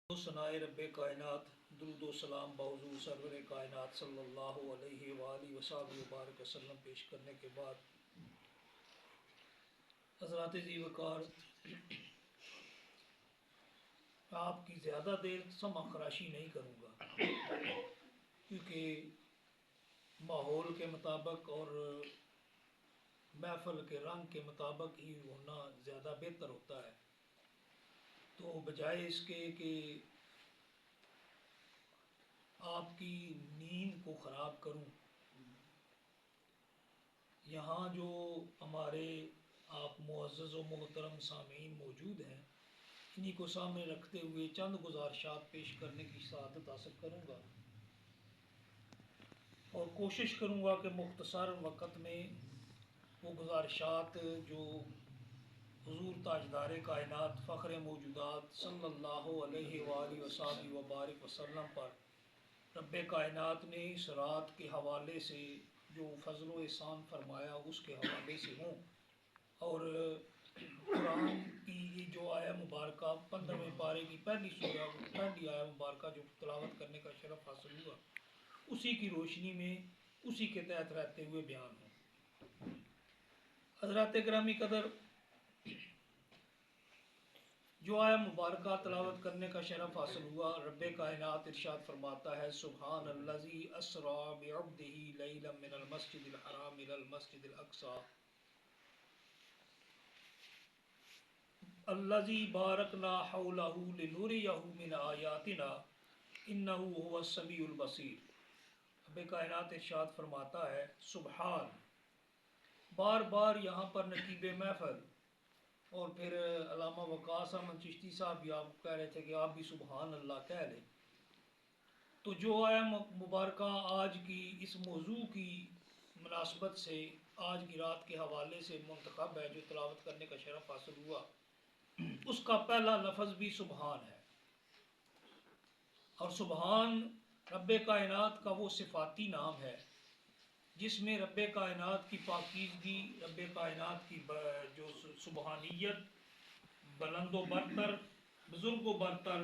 ثنائے رب کائنات، درود و سلام بحضور سرور کائنات صلی اللہ علیہ وآلہ وصحبہ وبارک وسلم پیش کرنے کے بعد حضرات ذی وقار، آپ کی زیادہ دیر سمع خراشی نہیں کروں گا، کیونکہ ماحول کے مطابق اور محفل کے رنگ کے مطابق ہی ہونا زیادہ بہتر ہوتا ہے۔ تو بجائے اس کے کہ آپ کی نیند کو خراب کروں، یہاں جو ہمارے آپ معزز و محترم سامعین موجود ہیں، انہی کو سامنے رکھتے ہوئے چند گزارشات پیش کرنے کی سعادت حاصل کروں گا، اور کوشش کروں گا کہ مختصر وقت میں وہ گزارشات جو حضور تاجدار کائنات فخر موجودات صلی اللہ علیہ وآلہ وصحبہ وبارک وسلم پر رب کائنات نے اس رات کے حوالے سے جو فضل و احسان فرمایا اس کے حوالے سے ہوں، اور قرآن کی یہ جو آیہ مبارکہ 15ویں پارے کی پہلی آیہ مبارکہ جو تلاوت کرنے کا شرف حاصل ہوا، اسی کی روشنی میں اسی کے تحت رہتے ہوئے بیان ہوں۔ حضرات گرامی قدر، جو آیہ مبارکہ تلاوت کرنے کا شرف حاصل ہوا، رب کائنات ارشاد فرماتا ہے: سبحان الذی اسری بعبدہ لیلا من المسجد الحرام الی المسجد الاقصی الذی بارکنا حولہ لنریہ من آیاتنا انہ هو السمیع البصیر۔ رب کائنات ارشاد فرماتا ہے سبحان، بار بار یہاں پر نقیب محفل اور پھر علامہ وقاص احمد چشتی صاحب بھی آپ کہہ رہے تھے کہ آپ بھی سبحان اللہ کہہ لیں۔ تو جو آیہ مبارکہ آج کی اس موضوع کی مناسبت سے آج کی رات کے حوالے سے منتخب ہے، جو تلاوت کرنے کا شرف حاصل ہوا، اس کا پہلا لفظ بھی سبحان ہے، اور سبحان رب کائنات کا وہ صفاتی نام ہے جس میں رب کائنات کی پاکیزگی، رب کائنات کی جو سبحانیت، بلند و برتر، بزرگ و برتر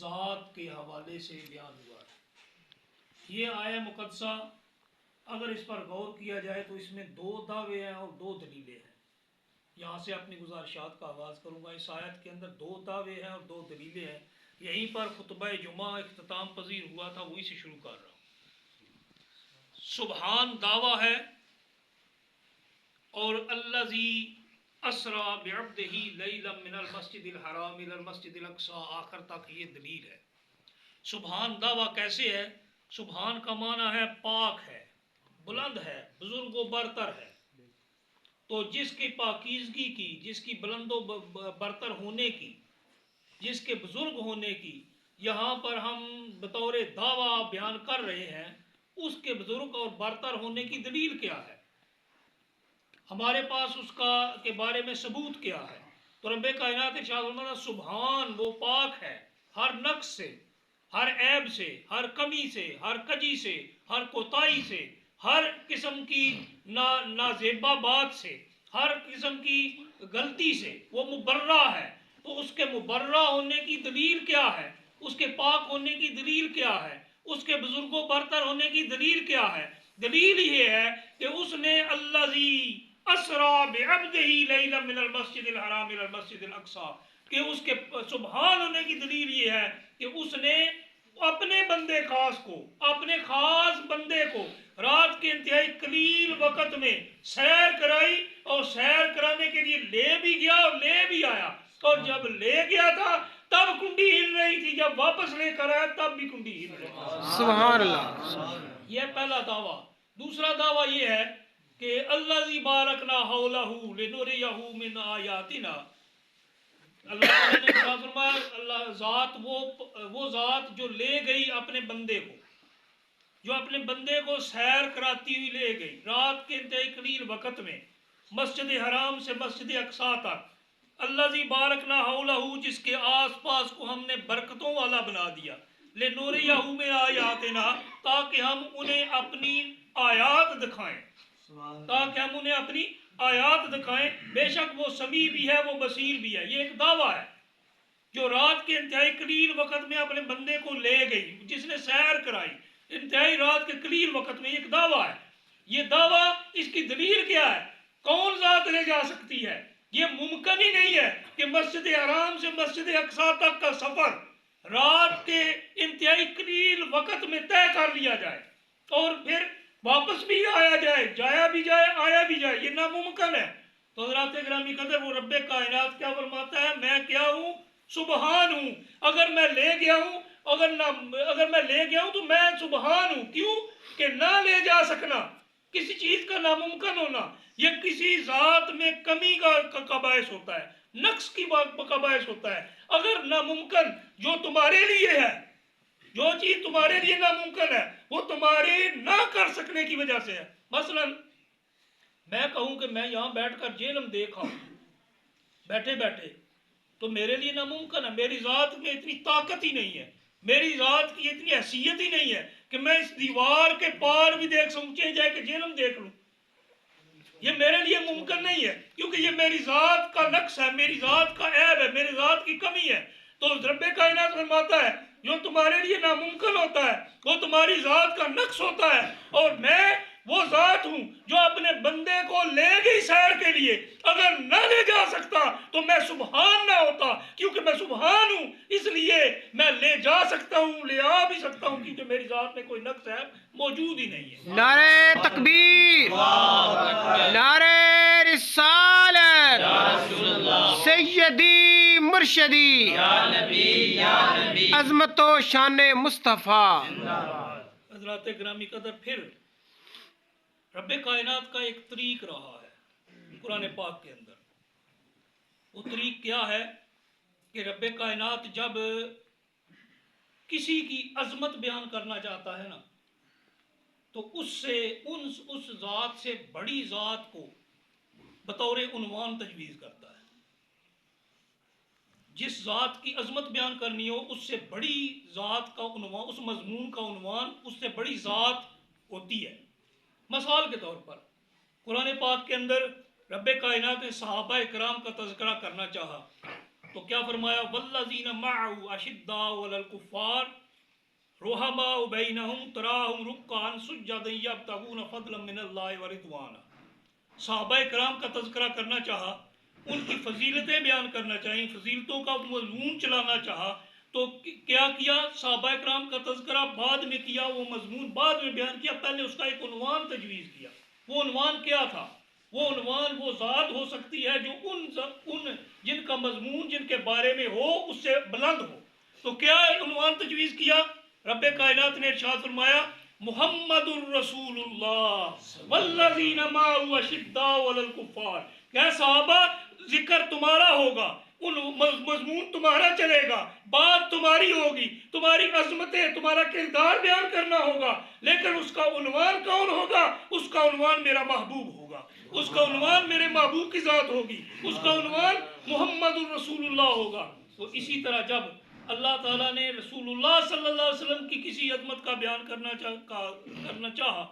ذات کے حوالے سے بیان ہوا ہے۔ یہ آیہ مقدسہ اگر اس پر غور کیا جائے تو اس میں 2 دعوے ہیں اور 2 دلیلیں ہیں۔ یہاں سے اپنی گزارشات کا آغاز کروں گا۔ اس آیت کے اندر 2 دعوے ہیں اور 2 دلیلیں ہیں۔ یہیں پر خطبہ جمعہ اختتام پذیر ہوا تھا، وہی سے شروع کر رہا ہوں۔ سبحان دعویٰ ہے، اور الذی اسری بعبدہ لیلا من المسجد الحرام الی المسجد الاقصی آخر تک یہ دلیل ہے۔ سبحان دعویٰ کیسے ہے؟ سبحان کا معنی ہے پاک ہے، بلند ہے، بزرگ و برتر ہے۔ تو جس کی پاکیزگی کی، جس کی بلند و برتر ہونے کی، جس کے بزرگ ہونے کی یہاں پر ہم بطور دعویٰ بیان کر رہے ہیں، اس کے بزرگ اور برتر ہونے کی دلیل کیا ہے؟ ہمارے پاس اس کا کے بارے میں ثبوت کیا ہے؟ تو رب کائنات ارشاد فرماتا ہے سبحان، وہ پاک ہے ہر نقص سے، ہر عیب سے، ہر کمی سے، ہر کجی سے، ہر کوتاہی سے، ہر قسم کی نازیبا بات سے، ہر قسم کی غلطی سے وہ مبرہ ہے۔ تو اس کے مبرہ ہونے کی دلیل کیا ہے؟ اس کے پاک ہونے کی دلیل کیا ہے؟ اس کے بزرگ و برتر ہونے کی دلیل کیا ہے؟ دلیل یہ ہے کہ اس نے الذی اسری بعبدہ لیلا من المسجد الحرام الی المسجد الاقصی، کہ اس کے سبحان ہونے کی دلیل یہ ہے کہ اس نے اپنے بندے خاص کو، اپنے خاص بندے کو رات کے انتہائی قلیل وقت میں سیر کرائی، اور سیر کرانے کے لیے لے بھی گیا اور لے بھی آیا، اور جب لے گیا تھا تب کنڈی ہل رہی تھی، جب واپس لے کر آیا تب بھی کنڈی ہل رہی تھی۔ سبحان اللہ۔ یہ پہلا دعویٰ۔ دوسرا دعویٰ یہ ہے کہ الذی بارکنا حولہ لنریہ من آیاتنا، اللہ تعالیٰ نے فرمایا اللہ ذات وہ ذات جو لے گئی اپنے بندے کو، جو اپنے بندے کو سیر کراتی ہوئی لے گئی رات کے انتہائی قلیل وقت میں مسجد حرام سے مسجد اقصی تک، الذی بارکنا حولہ، جس کے آس پاس کو ہم نے برکتوں والا بنا دیا، لنریہ من آیاتنا، تاکہ ہم انہیں اپنی آیات دکھائیں، تاکہ ہم انہیں اپنی آیات دکھائیں۔ بے شک وہ سمیع بھی ہے، وہ بصیر بھی ہے۔ یہ ایک دعویٰ ہے۔ جو رات کے انتہائی قلیل وقت میں اپنے بندے کو لے گئی، جس نے سیر کرائی انتہائی رات کے قلیل وقت میں، ایک دعویٰ ہے۔ یہ دعویٰ، اس کی دلیل کیا ہے؟ کون ذات لے جا سکتی ہے؟ یہ ممکن ہی نہیں ہے کہ مسجد حرام سے مسجد اقصیٰ تک کا سفر رات کے انتہائی قلیل وقت میں طے کر لیا جائے اور پھر واپس بھی آیا جائے، جایا بھی جائے آیا بھی جائے، یہ ناممکن ہے۔ تو حضرات گرامی قدر، وہ رب کائنات کیا فرماتا ہے؟ میں کیا ہوں؟ سبحان ہوں۔ اگر میں لے گیا ہوں، اگر میں لے گیا ہوں تو میں سبحان ہوں۔ کیوں؟ کہ نہ لے جا سکنا، کسی چیز کا ناممکن ہونا، یہ کسی ذات میں کمی کا باعث ہوتا ہے، نقص کی کا باعث ہوتا ہے۔ اگر ناممکن جو تمہارے لیے ہے، جو چیز تمہارے لیے ناممکن ہے، وہ تمہارے نہ کر سکنے کی وجہ سے ہے۔ مثلا میں کہوں کہ میں یہاں بیٹھ کر جہنم دیکھا ہوں بیٹھے بیٹھے، تو میرے لیے ناممکن ہے، میری ذات میں اتنی طاقت ہی نہیں ہے، میری ذات کی اتنی حیثیت ہی نہیں ہے کہ میں اس دیوار کے پار بھی دیکھ سکوں، چلے جائے کہ جہنم دیکھ لوں۔ یہ میرے لیے ممکن نہیں ہے، کیونکہ یہ میری ذات کا نقص ہے، میری ذات کا عیب ہے، میری ذات کی کمی ہے۔ تو رب کائنات فرماتا ہے جو تمہارے لیے ناممکن ہوتا ہے وہ تمہاری ذات کا نقص ہوتا ہے، اور میں وہ ذات ہوں جو اپنے بندے کو لے گئی سیر کے لیے، اگر نہ لے جا سکتا تو میں سبحان نہ ہوتا، کیونکہ میں سبحان ہوں، اس لیے میں لے جا سکتا ہوں، لے آ بھی سکتا ہوں، کیونکہ میری ذات میں کوئی نقص ہے موجود ہی نہیں ہے۔ نعرہ تکبیر، نعرہ رسالت، سیدی مرشدی، عظمت و شان مصطفیٰ۔ حضرات گرامی قدر، پھر رب کائنات کا ایک طریق رہا ہے قرآن پاک کے اندر۔ وہ طریق کیا ہے کہ رب کائنات جب کسی کی عظمت بیان کرنا چاہتا ہے نا، تو اس ذات سے بڑی ذات کو بطور عنوان تجویز کرتا ہے۔ جس ذات کی عظمت بیان کرنی ہو، اس سے بڑی ذات کا عنوان، اس مضمون کا عنوان اس سے بڑی ذات ہوتی ہے۔ مثال کے طور پر قرآن پاک کے اندر رب کائنات نے صحابہ کرام کا تذکرہ کرنا چاہا تو کیا فرمایا؟ والذین معه اشداء علی الکفار رحماء بینہم تراہم رکعا سجدا یبتغون فضلا من اللہ ورضوانا۔ صحابہ کرام کا تذکرہ کرنا چاہا، ان کی فضیلتیں بیان کرنا چاہیں، فضیلتوں کا مضمون چلانا چاہا، تو کیا کیا؟ صحابہ کرام کا تذکرہ بعد میں کیا، وہ مضمون بعد میں بیان کیا، پہلے اس کا ایک عنوان تجویز کیا۔ وہ عنوان کیا تھا؟ وہ عنوان وہ ذات ہو سکتی ہے جو ان جن کا مضمون جن کے بارے میں ہو اس سے بلند ہو۔ تو کیا عنوان تجویز کیا؟ رب کائنات نے ارشاد فرمایا محمد الرسول اللہ والذین معه اشداء علی الکفار۔ کہ صحابہ ذکر تمہارا ہوگا، مضمون تمہارا چلے گا، بات تمہاری ہوگی، تمہاری عظمتیں، تمہارا کردار بیان کرنا ہوگا، لیکن اس کا عنوان کون ہوگا؟ اس کا عنوان میرا محبوب ہوگا، اس کا عنوان میرے محبوب کی ذات ہوگی، اس کا عنوان محمد الرسول اللہ ہوگا۔ تو اسی طرح جب اللہ تعالیٰ نے رسول اللہ صلی اللہ علیہ وسلم کی کسی عظمت کا بیان کرنا چاہا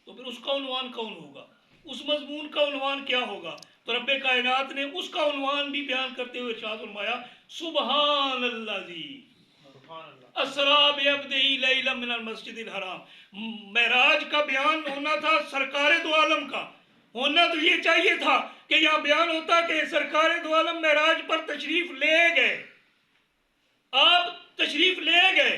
تو پھر اس کا عنوان کون ہوگا؟ اس مضمون کا عنوان کیا ہوگا؟ تو رب کائنات نے اس کا عنوان بھی بیان کرتے ہوئے ارشاد فرمایا سبحان الذی اسریٰ بعبدہ لیلا من المسجد الحرام۔ معراج کا بیان ہونا تھا سرکار دو عالم کا، ہونا تو یہ چاہیے تھا کہ یہاں بیان ہوتا کہ سرکار دو عالم معراج پر تشریف لے گئے، آپ تشریف لے گئے،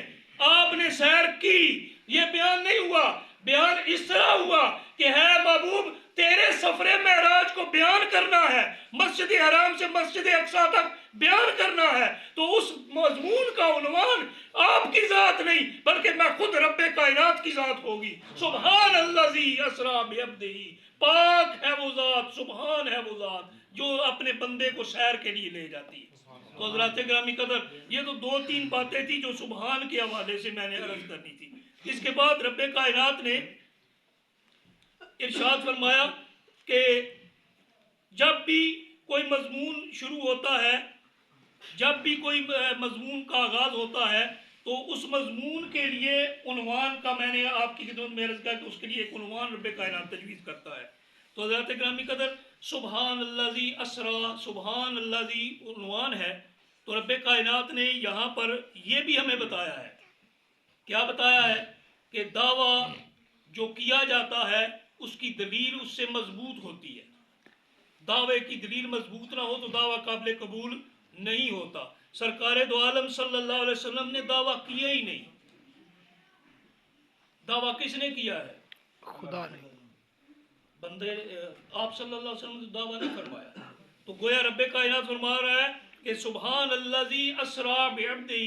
آپ نے سیر کی، یہ بیان نہیں ہوا۔ بیان اس طرح ہوا کہ ہے محبوب تیرے سفر معراج کو بیان کرنا ہے، مسجد حرام سے مسجد اقصیٰ تک بیان کرنا ہے، تو اس مضمون کا عنوان آپ کی ذات نہیں بلکہ میں خود رب کائنات کی ذات ہوگی۔ سبحان الذی اسریٰ بعبدہ، پاک ہے وہ ذات، سبحان ہے وہ ذات جو اپنے بندے کو سیر کے لیے لے جاتی ہے۔ تو حضرات گرامی قدر، یہ تو دو تین باتیں تھی جو سبحان کے حوالے سے میں نے عرض کرنی تھی۔ اس کے بعد رب کائنات نے ارشاد فرمایا کہ جب بھی کوئی مضمون شروع ہوتا ہے، جب بھی کوئی مضمون کا آغاز ہوتا ہے تو اس مضمون کے لیے عنوان کا میں نے آپ کی خدمت میں عرض کیا کہ اس کے لیے ایک عنوان رب کائنات تجویز کرتا ہے۔ تو حضرات گرامی قدر، سبحان الذی اسریٰ، سبحان الذی عنوان ہے، تو رب کائنات نے یہاں پر یہ بھی ہمیں بتایا ہے، کیا بتایا ہے کہ دعویٰ جو کیا جاتا ہے اس کی دلیل اس سے مضبوط ہوتی ہے. دعوے کی دلیل مضبوط نہ ہو تو دعویٰ قابل قبول نہیں ہوتا. سرکار دو عالم صلی اللہ علیہ وسلم نے دعویٰ کیا ہی نہیں. دعویٰ کس نے کیا ہے؟ خدا نے. بندے آپ صلی اللہ علیہ وسلم نے دعویٰ نہیں فرمایا. تو گویا رب کائنات فرما رہا ہے کہ سبحان الذی اسریٰ بعبدہ،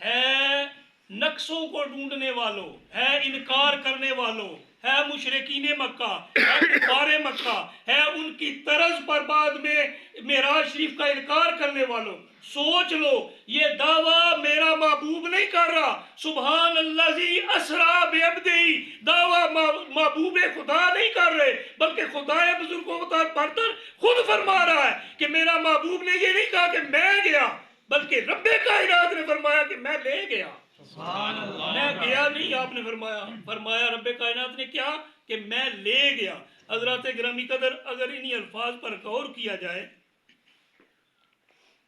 ہے نقصوں کو ڈھونڈنے والوں، ہے انکار کرنے والوں، ہے مشرکین مکہ، ہے کفار مکہ، ہے ان کی طرز پر بعد میں معراج شریف کا انکار کرنے والوں. سوچ لو، یہ دعویٰ میرا محبوب نہیں کر رہا، سبحان الذی اسریٰ بعبدہ دعویٰ محبوب خدا نہیں کر رہے، بلکہ خدا بزرگوں کو برتر خود فرما رہا ہے کہ میرا محبوب نے یہ نہیں کہا کہ میں گیا، بلکہ رب کائنات نے فرمایا کہ میں لے گیا. میں گیا نہیں، آپ نے فرمایا رب کائنات نے کیا کہ میں لے گیا. حضرات گرامی قدر، اگر انہی الفاظ پر غور کیا جائے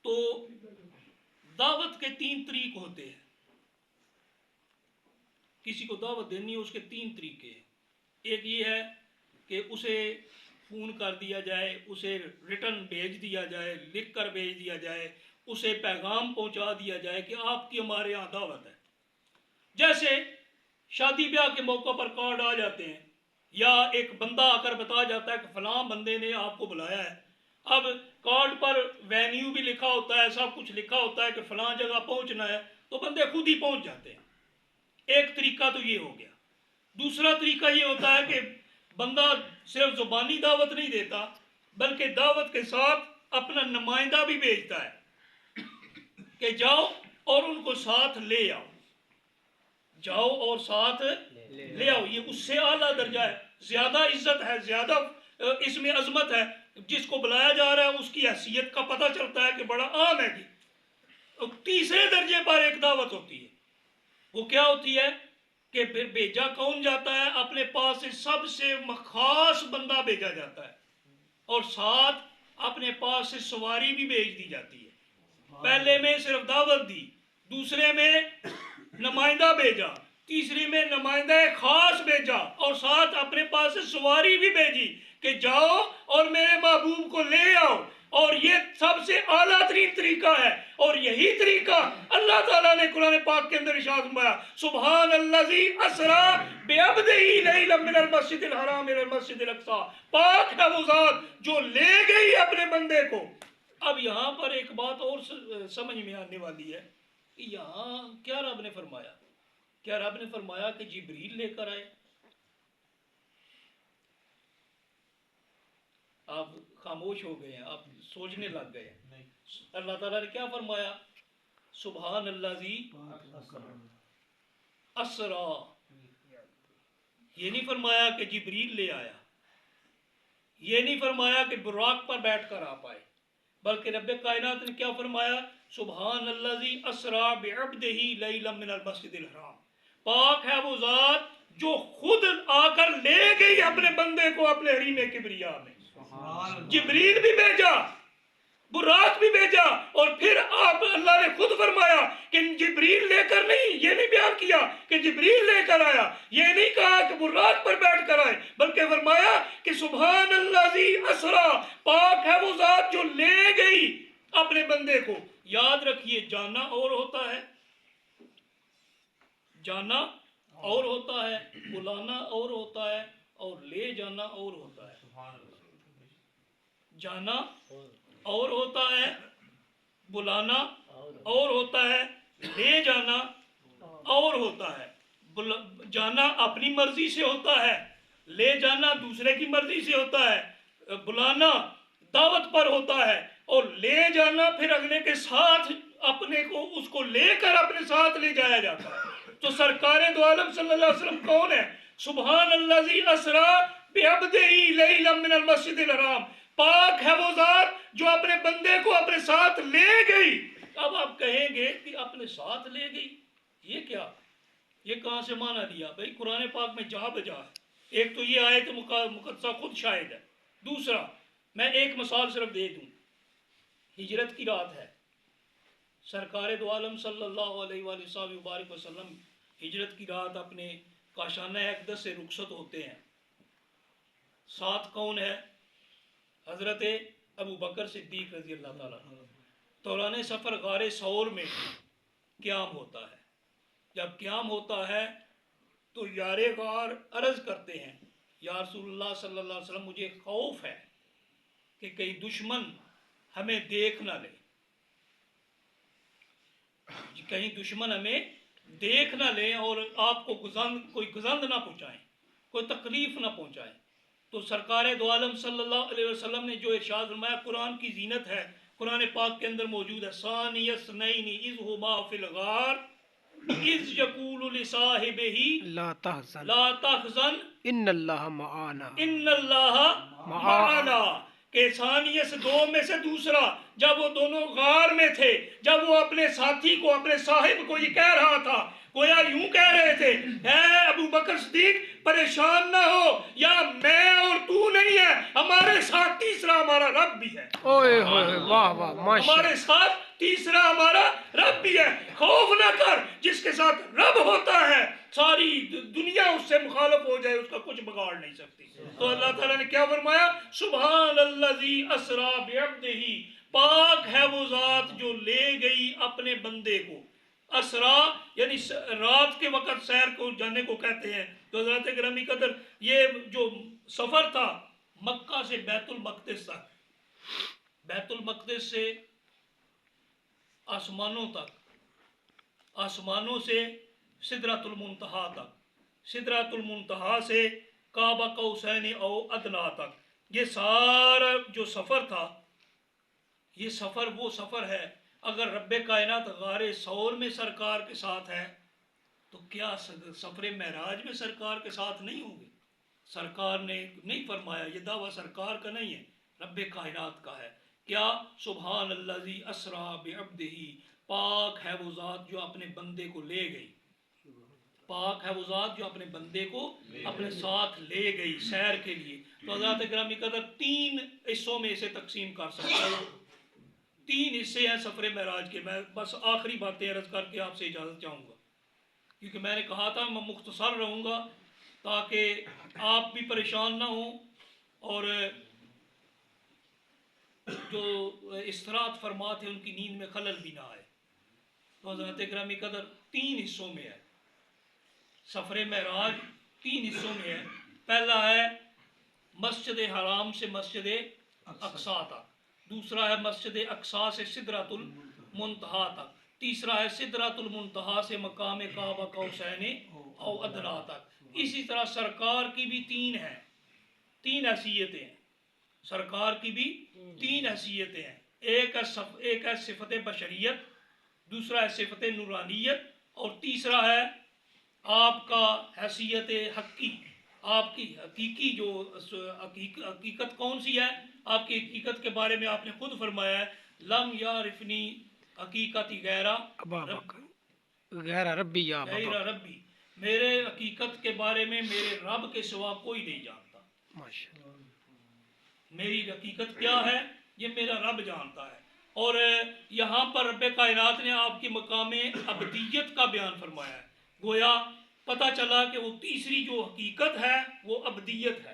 تو دعوت کے 3 طریق ہوتے ہیں. کسی کو دعوت دینی ہے اس کے 3 طریقے ہیں. ایک یہ ہے کہ اسے فون کر دیا جائے، اسے ریٹن بھیج دیا جائے، لکھ کر بھیج دیا جائے، اسے پیغام پہنچا دیا جائے کہ آپ کی ہمارے یہاں دعوت ہے. جیسے شادی بیاہ کے موقع پر کارڈ آ جاتے ہیں، یا ایک بندہ آ کر بتا جاتا ہے کہ فلاں بندے نے آپ کو بلایا ہے. اب کارڈ پر وینیو بھی لکھا ہوتا ہے، سب کچھ لکھا ہوتا ہے کہ فلاں جگہ پہنچنا ہے، تو بندے خود ہی پہنچ جاتے ہیں. ایک طریقہ تو یہ ہو گیا. دوسرا طریقہ یہ ہوتا ہے کہ بندہ صرف زبانی دعوت نہیں دیتا، بلکہ دعوت کے ساتھ اپنا نمائندہ بھی بھیجتا ہے کہ جاؤ اور ان کو ساتھ لے آؤ، جاؤ اور ساتھ لے آؤ. یہ اس سے اعلیٰ درجہ ہے، زیادہ عزت ہے، زیادہ اس میں عظمت ہے. جس کو بلایا جا رہا ہے اس کی حیثیت کا پتہ چلتا ہے کہ بڑا عام ہے. تیسرے درجے پر ایک دعوت ہوتی ہے، وہ کیا ہوتی ہے کہ پھر بھیجا کون جاتا ہے؟ اپنے پاس سے سب سے خاص بندہ بھیجا جاتا ہے، اور ساتھ اپنے پاس سے سواری بھی بھیج دی جاتی ہے. پہلے میں صرف دعوت دی، دوسرے میں نمائندہ بھیجا، تیسری میں نمائندہ خاص بھیجا، اور ساتھ اپنے پاس سے سواری بھی بھیجی کہ جاؤ اور میرے محبوب کو لے آؤ. اور یہ سب سے اعلیٰ ترین طریقہ ہے، اور یہی طریقہ اللہ تعالیٰ نے قرآن پاک کے اندر ارشاد فرمایا سبحان الذی اسریٰ بعبدہ لیلا من المسجد الحرام الی المسجد الاقصی. پاک ہے وہ ذات جو لے گئی اپنے بندے کو. اب یہاں پر ایک بات اور سمجھ میں آنے والی ہے کہ یہاں کیا رب نے فرمایا؟ کیا رب نے فرمایا کہ جبریل لے کر آئے؟ آپ خاموش ہو گئے ہیں، آپ سوچنے لگ گئے ہیں. اللہ تعالیٰ نے کیا فرمایا؟ سبحان الذی اسریٰ. یہ نہیں فرمایا کہ جبریل لے آیا، یہ نہیں فرمایا کہ براق پر بیٹھ کر آپ آئے، بلکہ رب کائنات نے کیا فرمایا؟ سبحان الذی اسریٰ بعبدہ لیلا من المسجد الحرام. پاک ہے وہ ذات جو خود آ کر لے گئی اپنے بندے کو اپنے حریم کبریا میں. جبریل بھی بھیجا، براق بھی بھیجا، اور پھر آپ اللہ نے خود فرمایا کہ جبریل لے کر نہیں، یہ نہیں بیان کیا کہ جبریل لے کر آیا، یہ نہیں کہا کہ براق پر بیٹھ کر آئے، بلکہ فرمایا کہ سبحان الذی اسریٰ. پاک ہے وہ ذات جو لے گئی اپنے بندے کو. یاد رکھیے، جانا اور ہوتا ہے، جانا اور ہوتا ہے، بلانا اور ہوتا ہے، اور لے جانا اور ہوتا ہے. جانا اور ہوتا ہے، بلانا اور ہوتا ہے، لے جانا اور ہوتا ہے. جانا اپنی مرضی سے ہوتا ہے، لے جانا دوسرے کی مرضی سے ہوتا ہے، بلانا دعوت پر ہوتا ہے، اور لے جانا پھر اگلے کے ساتھ اپنے کو اس کو لے کر اپنے ساتھ لے جایا جاتا ہے. تو سرکار دو عالم صلی اللہ علیہ وسلم کون ہے؟ سبحان الذی اسریٰ بعبدہ لیلا من المسجد الحرام. پاک ہے وہ ذات جو اپنے بندے کو اپنے ساتھ لے گئی. اب آپ کہیں گے کہ اپنے ساتھ لے گئی، یہ کیا، یہ کہاں سے معنی لیا؟ بھائی قرآن پاک میں جا بجا ہے. ایک تو یہ آیت مقدسہ خود شاہد ہے. دوسرا میں ایک مثال صرف دے دوں. ہجرت کی رات ہے، سرکار دو عالم صلی اللہ علیہ وآلہ وبارک وسلم ہجرت کی رات اپنے کاشانہ اقدس سے رخصت ہوتے ہیں. ساتھ کون ہے؟ حضرت ابو بکر صدیق رضی اللہ تعالیٰ عنہ. دوران سفر غار ثور میں قیام ہوتا ہے. جب قیام ہوتا ہے تو یار غار عرض کرتے ہیں یا رسول اللہ صلی اللہ علیہ وسلم مجھے خوف ہے کہ کئی دشمن ہمیں دیکھ نہ لے، کہیں دشمن ہمیں دیکھ نہ لیں اور آپ کو کوئی گزند نہ پہنچائیں، کوئی تکلیف نہ پہنچائیں. تو سرکار دو عالم صلی اللہ علیہ وسلم نے جو ارشاد فرمایا قرآن کی زینت ہے، قرآن پاک کے اندر موجود ہے. ثانی اثنین اذ ہما فی الغار اذ یقول لصاحبہ لا تحزن لا تحزن ان اللہ معانا. ان اللہ معنا. کہ ثانیہ دو میں سے دوسرا، جب وہ دونوں غار میں تھے، جب وہ اپنے ساتھی کو، اپنے صاحب کو یہ کہہ رہا تھا، گویا یوں کہہ رہے تھے اے ابو بکر صدیق پریشان نہ ہو، یا میں اور تو نہیں ہے، ہمارے ساتھ تیسرا ہمارا رب بھی ہے. اوئے ہوئے واہ واہ ماشاء ہمارے ساتھ تیسرا ہمارا رب بھی ہے. خوف نہ کر، جس کے ساتھ رب ہوتا ہے ساری دنیا اس سے مخالف ہو جائے اس کا کچھ بگاڑ نہیں سکتی. تو اللہ تعالیٰ نے کیا فرمایا؟ سبحان الذی اسرا بعبدہ، پاک ہے وہ ذات جو لے گئی اپنے بندے کو. اسرا یعنی رات کے وقت سیر کو جانے کو کہتے ہیں. تو حضرت گرامی قدر یہ جو سفر تھا مکہ سے بیت المقدس تک، بیت المقدس سے آسمانوں تک، آسمانوں سے سدرۃ المنتہا تک، سدرۃ المنتہا سے کعبہ قوسین او ادنا تک، یہ سارا جو سفر تھا، یہ سفر وہ سفر ہے. اگر رب کائنات غار ثور میں سرکار کے ساتھ ہے تو کیا سفر معراج میں سرکار کے ساتھ نہیں ہوں گے؟ سرکار نے نہیں فرمایا، یہ دعویٰ سرکار کا نہیں ہے، رب کائنات کا ہے. کیا؟ سبحان الذی اسرا بعبدہ، پاک ہے وہ ذات جو اپنے بندے کو لے گئی، پاک ہے وہ ذات جو اپنے بندے کو اپنے ساتھ لے گئی سیر کے لیے. تو حضرات گرامی قدر 3 حصوں میں اسے تقسیم کر سکتا ہوں. 3 حصے ہیں سفر معراج کے. میں بس آخری باتیں عرض کر کے آپ سے اجازت چاہوں گا، کیونکہ میں نے کہا تھا میں مختصر رہوں گا تاکہ آپ بھی پریشان نہ ہوں اور جو استراحت فرماتے ہیں ان کی نیند میں خلل بھی نہ آئے. تو حضرات گرامی قدر 3 حصوں میں ہے سفر معراج. 3 حصوں میں ہے. پہلا ہے مسجد حرام سے مسجد اقصیٰ تک، دوسرا ہے مسجد اقصیٰ سے سدرۃ المنتہا تک، تیسرا ہے سدرۃ المنتہا سے مقام کعبہ قوسین او ادنا تک. اسی طرح سرکار کی بھی 3 ہیں، 3 حیثیتیں ہیں. سرکار کی بھی 3 حیثیتیں ہیں. ایک ہے صفت بشریت، دوسرا ہے صفت نورانیت، اور تیسرا ہے آپ کا حیثیت حقی. آپ کی حقیقی جو حقیقت کون سی ہے؟ آپ کی حقیقت کے بارے میں آپ نے خود فرمایا ہے لم یعرفنی حقیقتی غیرہ ابا بکر غیر ربی یا ابا غیر بکر. ربی، میرے حقیقت کے بارے میں میرے رب کے سوا کوئی نہیں جانتا. ماشاء اللہ. میری حقیقت کیا ہے یہ میرا رب جانتا ہے. اور یہاں پر رب کائنات نے آپ کی مقام ابدیت کا بیان فرمایا ہے. گویا پتہ چلا کہ وہ تیسری جو حقیقت ہے وہ ابدیت ہے.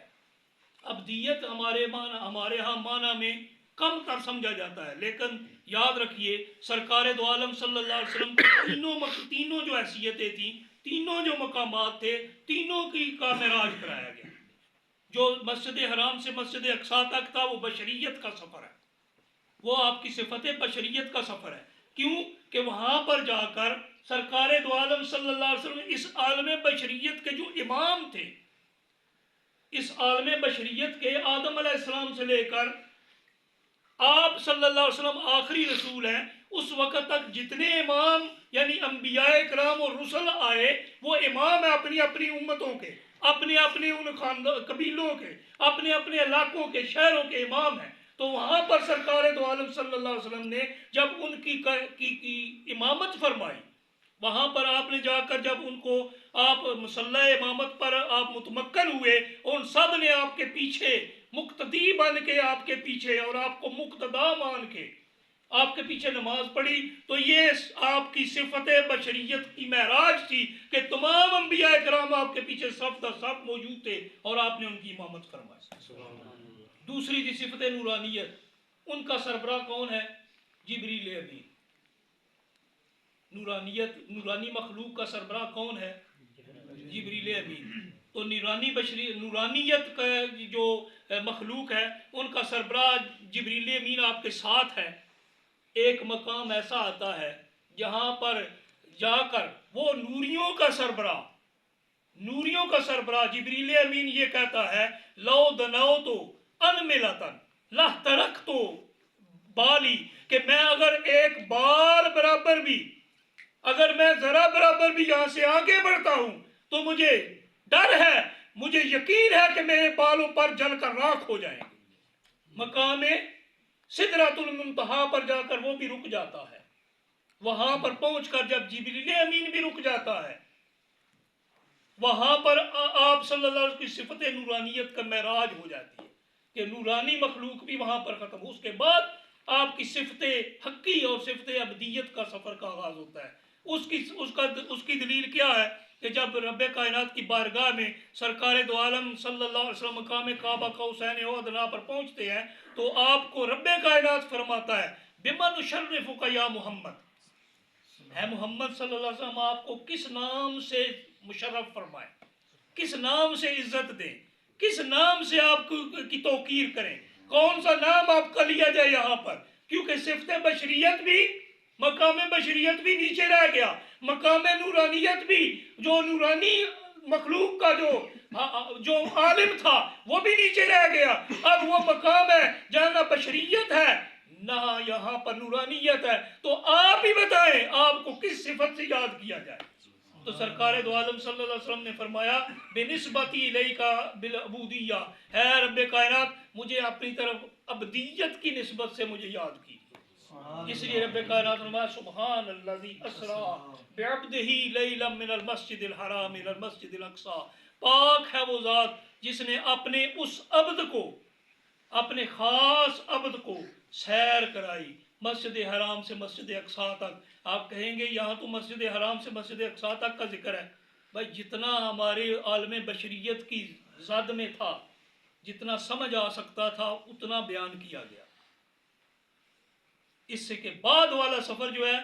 ابدیت ہمارے ہاں معنی میں کم تر سمجھا جاتا ہے، لیکن یاد رکھیے سرکار دو عالم صلی اللہ علیہ وسلم تینوں جو حیثیتیں تھیں، تینوں جو مقامات تھے، تینوں کی کا معراج کرایا گیا. جو مسجد حرام سے مسجد اقصیٰ تک تھا وہ بشریت کا سفر ہے، وہ آپ کی صفت بشریت کا سفر ہے. کیوں کہ وہاں پر جا کر سرکار دو عالم صلی اللہ علیہ وسلم اس عالم بشریت کے جو امام تھے، اس عالم بشریت کے آدم علیہ السلام سے لے کر آپ صلی اللہ علیہ وسلم آخری رسول ہیں، اس وقت تک جتنے امام یعنی انبیاء کرام اور رسل آئے وہ امام ہیں اپنی اپنی امتوں کے، اپنے اپنے ان قبیلوں کے، اپنے اپنے علاقوں کے، شہروں کے امام ہیں. تو وہاں پر سرکار دو عالم صلی اللہ علیہ وسلم نے جب ان کی امامت فرمائی، وہاں پر آپ نے جا کر جب ان کو آپ مصلی امامت پر آپ متمکن ہوئے، ان سب نے آپ کے پیچھے مقتدی بن کے آپ کے پیچھے اور آپ کو مقتدا مان کے آپ کے پیچھے نماز پڑھی تو یہ آپ کی صفت بشریت کی معراج تھی کہ تمام انبیاء کرام آپ کے پیچھے صف در صف موجود تھے اور آپ نے ان کی امامت فرمائی. دوسری تھی صفت نورانیت. ان کا سربراہ کون ہے؟ جبریل امین. نورانی مخلوق کا سربراہ کون ہے؟ جبریل امین. تو نورانیت کا جو مخلوق ہے ان کا سربراہ جبریل امین آپ کے ساتھ ہے. ایک مقام ایسا آتا ہے جہاں پر جا کر وہ نوریوں کا سربراہ جبریل امین یہ کہتا ہے لو دنوتو ان ملتن لہ ترکتو بالی، کہ میں اگر ایک بال برابر بھی، اگر میں ذرا برابر بھی یہاں سے آگے بڑھتا ہوں تو مجھے ڈر ہے، مجھے یقین ہے کہ میرے بالوں پر جل کر راکھ ہو جائیں گے. مقام سدرۃ المنتہا پر جا کر وہ بھی رک جاتا ہے. وہاں پر پہنچ کر جب جبریل امین بھی رک جاتا ہے، وہاں پر آپ صلی اللہ علیہ وسلم کی صفت نورانیت کا معراج ہو جاتی ہے کہ نورانی مخلوق بھی وہاں پر ختم ہو. اس کے بعد آپ کی صفت حقی اور صفت ابدیت کا سفر کا آغاز ہوتا ہے. اس کی دلیل کیا ہے کہ جب رب کائنات کی بارگاہ میں سرکار دو عالم صلی اللہ علیہ وسلم مقام کعبہ قوسین او ادنیٰ پر پہنچتے ہیں تو آپ کو رب کائنات فرماتا ہے بمن اشرفک یا محمد، اے محمد صلی اللہ علیہ وسلم آپ کو کس نام سے مشرف فرمائیں، کس نام سے عزت دیں، کس نام سے آپ کی توقیر کریں، کون سا نام آپ کا لیا جائے یہاں پر. کیونکہ صفت بشریت بھی، مقام بشریت بھی نیچے رہ گیا، مقام نورانیت بھی، جو نورانی مخلوق کا جو عالم تھا وہ بھی نیچے رہ گیا. اب وہ مقام ہے جہاں نہ بشریت ہے نہ یہاں پر نورانیت ہے. تو آپ ہی بتائیں آپ کو کس صفت سے یاد کیا جائے. تو سرکار دو عالم صلی اللہ علیہ وسلم نے فرمایا بنسبتی الیک بالعبودیہ، اے رب کائنات مجھے اپنی طرف عبدیت کی نسبت سے مجھے یاد کی. اس لیے رب کائنات فرمایا سبحان الذی اسری بعبدہ لیلا من المسجد الحرام الى المسجد الاقصی، پاک ہے وہ ذات جس نے اپنے اس عبد کو، اپنے خاص عبد کو سیر کرائی مسجد حرام سے مسجد اقصی تک. آپ کہیں گے یہاں تو مسجد حرام سے مسجد اقصی تک کا ذکر ہے. بھائی جتنا ہمارے عالم بشریت کی زد میں تھا، جتنا سمجھ آ سکتا تھا اتنا بیان کیا گیا. اس سے کے بعد والا سفر جو ہے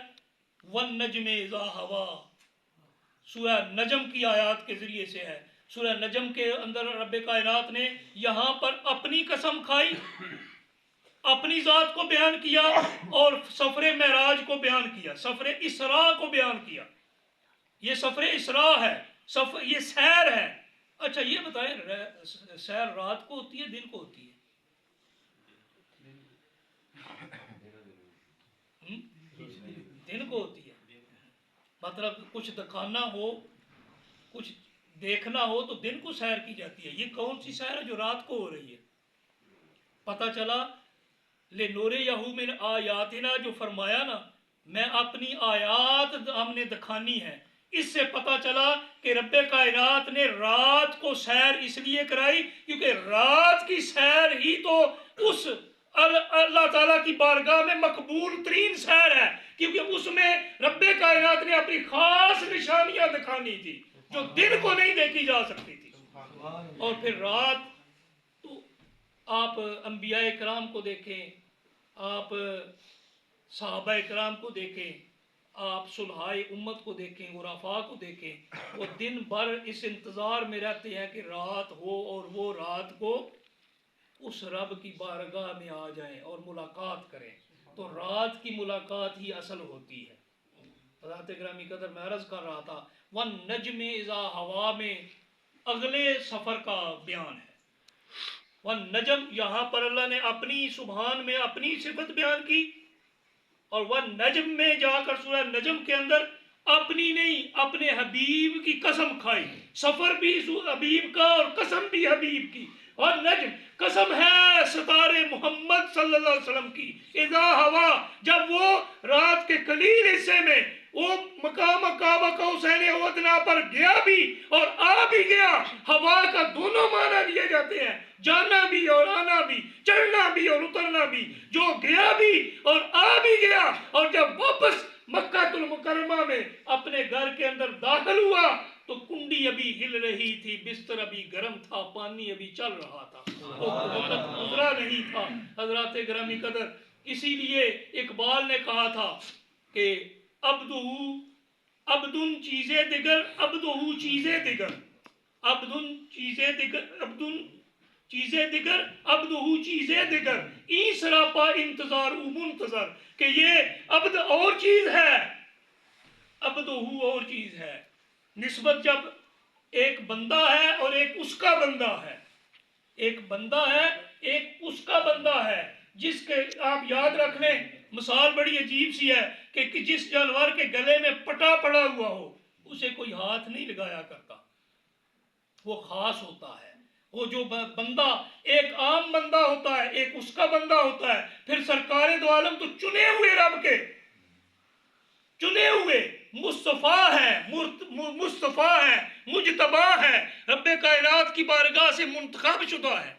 وَالنَّجْمِ اِذَا هَوَىٰ، سورہ نجم کی آیات کے ذریعے سے ہے. سورہ نجم کے اندر رب کائنات نے یہاں پر اپنی قسم کھائی، اپنی ذات کو بیان کیا اور سفر معراج کو بیان کیا، سفر اسراء کو بیان کیا. یہ سفر اسراء ہے، یہ سیر ہے. اچھا یہ بتائیں سیر رات کو ہوتی ہے دن کو ہوتی ہے؟ دن کو ہوتی ہے. مطلب کچھ دکھانا ہو، کچھ دیکھنا ہو تو دن کو سیر کی جاتی ہے. یہ کون سی سیر ہے جو رات کو ہو رہی ہے؟ پتہ چلا لِنُرِيَهُ مِنْ آیاتنا، جو فرمایا نا میں اپنی آیات ہم نے دکھانی ہے. اس سے پتہ چلا کہ رب کائنات نے رات کو سیر اس لیے کرائی کیونکہ رات کی سیر ہی تو اس اللہ تعالیٰ کی بارگاہ میں مقبول ترین سیر ہے، کیونکہ اس میں رب کائنات نے اپنی خاص نشانیاں دکھانی تھی جو دن کو نہیں دیکھی جا سکتی تھی. اور پھر رات تو آپ انبیاء کرام کو دیکھیں، آپ صحابہ کرام کو دیکھیں، آپ صلحائے امت کو دیکھیں، غرفاء کو دیکھیں، وہ دن بھر اس انتظار میں رہتے ہیں کہ رات ہو اور وہ رات کو اس رب کی بارگاہ میں آ جائیں اور ملاقات کریں. تو رات کی ملاقات ہی اصل ہوتی ہے. حضرت گرامی قدر میں عرض کر رہا تھا وَالنَّجْمِ اِذَا هَوَىٰ میں اگلے سفر کا بیان ہے. وَالنَّجْم یہاں پر اللہ نے اپنی سبحان میں اپنی صفت بیان کی، اور وَالنَّجْم میں جا کر سورہ نجم کے اندر اپنی نہیں اپنے حبیب کی قسم کھائی. سفر بھی حبیب کا اور قسم بھی حبیب کی. اور نجم قسم ہے ستارے محمد صلی اللہ علیہ وسلم کی. اذا ہوا جب وہ رات کے قلیل حصے میں وہ مقام کعبہ قوسین او ادنیٰ پر گیا بھی اور آ بھی گیا. ہوا کا دونوں معنی دیے جاتے ہیں، جانا بھی اور آنا بھی، چڑھنا بھی اور اترنا بھی. جو گیا بھی اور آ بھی گیا، اور جب واپس مکہ المکرمہ میں اپنے گھر کے اندر داخل ہوا تو کنڈی ابھی ہل رہی تھی، بستر ابھی گرم تھا، پانی ابھی چل رہا تھا، وہ وقت گزرا نہیں تھا۔ حضرات گرامی قدر، اسی لیے اقبال نے کہا تھا کہ عبدن چیزیں دیگر، عبدہو چیزیں دیگر، عبدن چیزیں دیگر، عبدن چیزیں دیگر، عبدہو چیزیں دیگر، این سراپا انتظار او منتظر، کہ یہ عبد اور چیز ہے، عبدہو اور چیز ہے۔ نسبت جب ایک بندہ ہے اور ایک اس کا بندہ ہے، ایک بندہ ہے ایک اس کا بندہ ہے، جس کے آپ یاد رکھ لیں، مثال بڑی عجیب سی ہے کہ جس جانور کے گلے میں پٹا پڑا ہوا ہو اسے کوئی ہاتھ نہیں لگایا کرتا، وہ خاص ہوتا ہے۔ وہ جو بندہ ایک عام بندہ ہوتا ہے، ایک اس کا بندہ ہوتا ہے، پھر سرکار دو عالم تو چنے ہوئے رب کے، چنے ہوئے مصطفیٰ ہے، مصطفیٰ ہے، مجتبی ہے، رب کائنات کی بارگاہ سے منتخب شدہ ہے۔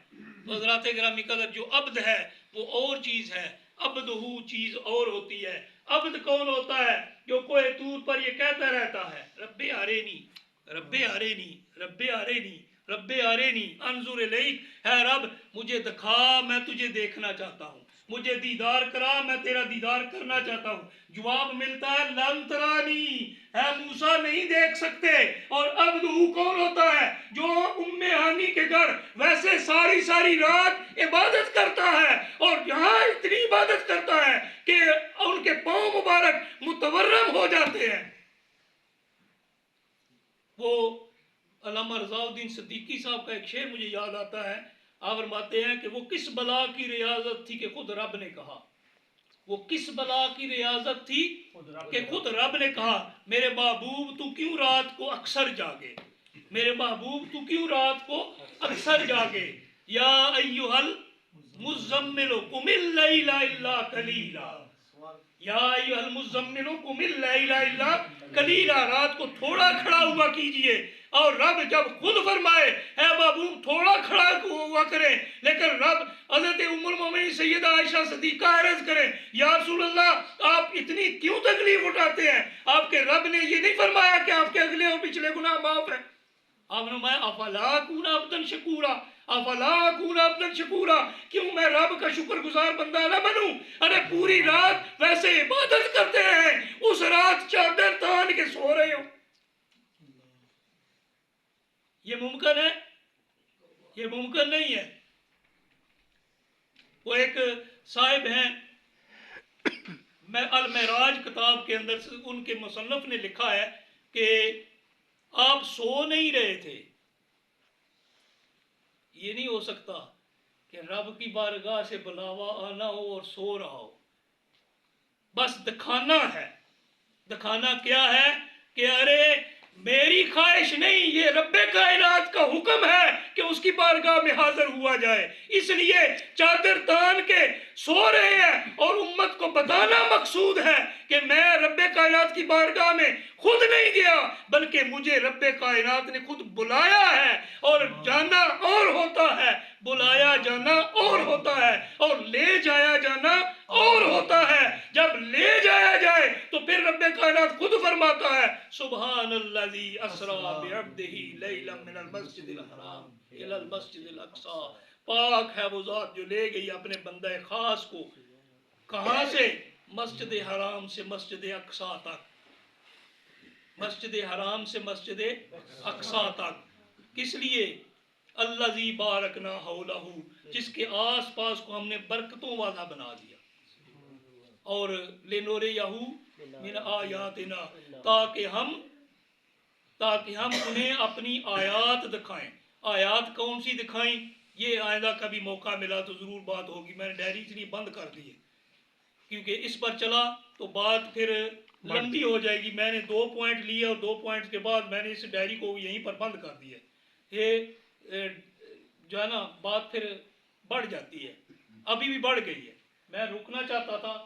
حضرات گرامی قدر، جو عبد ہے وہ اور چیز ہے، عبدہو چیز اور ہوتی ہے۔ عبد کون ہوتا ہے؟ جو کوہ طور پر یہ کہتا رہتا ہے رب ارینی، رب ارینی، رب ارینی، رب ارینی انظر الیک، اے رب مجھے دکھا، میں تجھے دیکھنا چاہتا ہوں، مجھے دیدار کرا، میں تیرا دیدار کرنا چاہتا ہوں۔ جواب ملتا ہے لن ترانی، اے موسیٰ نہیں دیکھ سکتے۔ اور عبدہو کون ہوتا ہے؟ جو ام ہانی کے گھر ویسے ساری رات عبادت کرتا ہے، اور یہاں اتنی عبادت کرتا ہے کہ ان کے پاؤں مبارک متورم ہو جاتے ہیں۔ وہ علامہ رضا الدین صدیقی صاحب کا ایک شعر مجھے یاد آتا ہے، آپ فرماتے ہیں کہ وہ کس بلا کی ریاضت تھی کہ خود رب نے کہا، وہ کس بلا کی ریاضت تھی کہ خود رب نے کہا میرے محبوب تو کیوں رات کو اکثر جاگے، میرے محبوب تو کیوں رات کو اکثر جاگے، یا ایھا المزمل قم اللیل الا قلیلا، یا ایھا المزمل قم اللیل الا قلیلا، رات کو تھوڑا کھڑا ہوا کیجئے۔ اور رب جب خود فرمائے اے محبوب تھوڑا کھڑا ہوا کریں، لیکن رب حضرت ام المومنین سیدہ عائشہ صدیقہ عرض کریں یا رسول اللہ آپ اتنی کیوں تکلیف اٹھاتے ہیں؟ آپ کے رب نے یہ نہیں فرمایا کہ آپ کے اگلے اور پچھلے گناہ معاف ہیں؟ آپ نے فرمایا افلا اکون عبدا شکورا، افلا اکون عبدا شکورا، کیوں میں رب کا شکر گزار بندہ نہ بنوں؟ ارے پوری رات ویسے عبادت کرتے ہیں، اس رات چادر تان کے سو رہے ہو، یہ ممکن ہے؟ یہ ممکن نہیں ہے۔ وہ ایک صاحب ہیں، میں المعراج کتاب کے اندر ان کے مصنف نے لکھا ہے کہ آپ سو نہیں رہے تھے، یہ نہیں ہو سکتا کہ رب کی بارگاہ سے بلاوا آنا ہو اور سو رہا ہو، بس دکھانا ہے۔ دکھانا کیا ہے کہ ارے میری خواہش نہیں، یہ رب کائنات کا حکم ہے کہ اس کی بارگاہ میں حاضر ہوا جائے، اس لیے چادر تان کے سو رہے ہیں، اور امت کو بتانا مقصود ہے کہ میں رب کائنات کی بارگاہ میں خود نہیں گیا بلکہ مجھے رب کائنات نے خود بلایا ہے، اور جانا اور ہوتا ہے، بلایا جانا اور ہوتا ہے، اور لے جایا جانا اور ہوتا ہے۔ جب لے جایا جائے تو پھر رب کائنات خود فرماتا ہے سبحان الذی اسری بعبدہ لیلا من المسجد الحرام الی المسجد الاقصی، پاک ہے وہ ذات جو لے گئی اپنے بندہ خاص کو، کہاں سے؟ مسجد حرام سے مسجد اقصی تک، مسجد حرام سے مسجد اقصی تک۔ کس لیے؟ الذی بارکنا حولہ، جس کے آس پاس کو ہم نے برکتوں والا بنا دیا، اور لنوریہ من آیاتنا، تاکہ ہم انہیں اپنی آیات دکھائیں۔ آیات کون سی دکھائیں؟ یہ آئندہ کبھی موقع ملا تو ضرور بات ہوگی، میں نے ڈائری اس لیے بند کر دی ہے کیونکہ اس پر چلا تو بات پھر لمبی ہو جائے گی۔ میں نے 2 پوائنٹ لیے اور 2 پوائنٹس کے بعد میں نے اس ڈائری کو یہیں پر بند کر دی ہے۔ یہ جو ہے نا بات پھر بڑھ جاتی ہے، ابھی بھی بڑھ گئی ہے، میں رکنا چاہتا تھا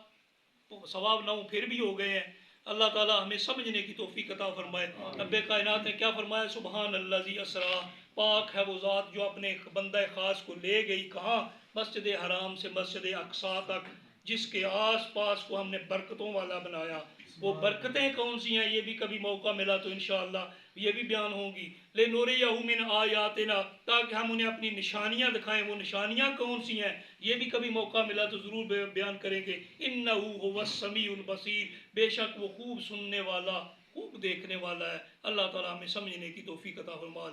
تو 9:15 پھر بھی ہو گئے ہیں۔ اللہ تعالیٰ ہمیں سمجھنے کی توفیق عطا فرمائے۔ رب کائنات نے کیا فرمایا؟ سبحان الذی اسری، پاک ہے وہ ذات جو اپنے بندہ خاص کو لے گئی کہاں؟ مسجد حرام سے مسجد اقصیٰ تک، جس کے آس پاس کو ہم نے برکتوں والا بنایا۔ وہ برکتیں کون سی ہیں یہ بھی کبھی موقع ملا تو انشاءاللہ یہ بھی بیان ہوں گی۔ لِنُرِيَهُ مِنْ آیاتنا، تاکہ ہم انہیں اپنی نشانیاں دکھائیں۔ وہ نشانیاں کون سی ہیں یہ بھی کبھی موقع ملا تو ضرور بیان کریں گے۔ إِنَّهُ هُوَ السَّمِيعُ الْبَصِيرُ، بے شک وہ خوب سننے والا خوب دیکھنے والا ہے۔ اللہ تعالیٰ ہمیں سمجھنے کی توفیق عطا فرما۔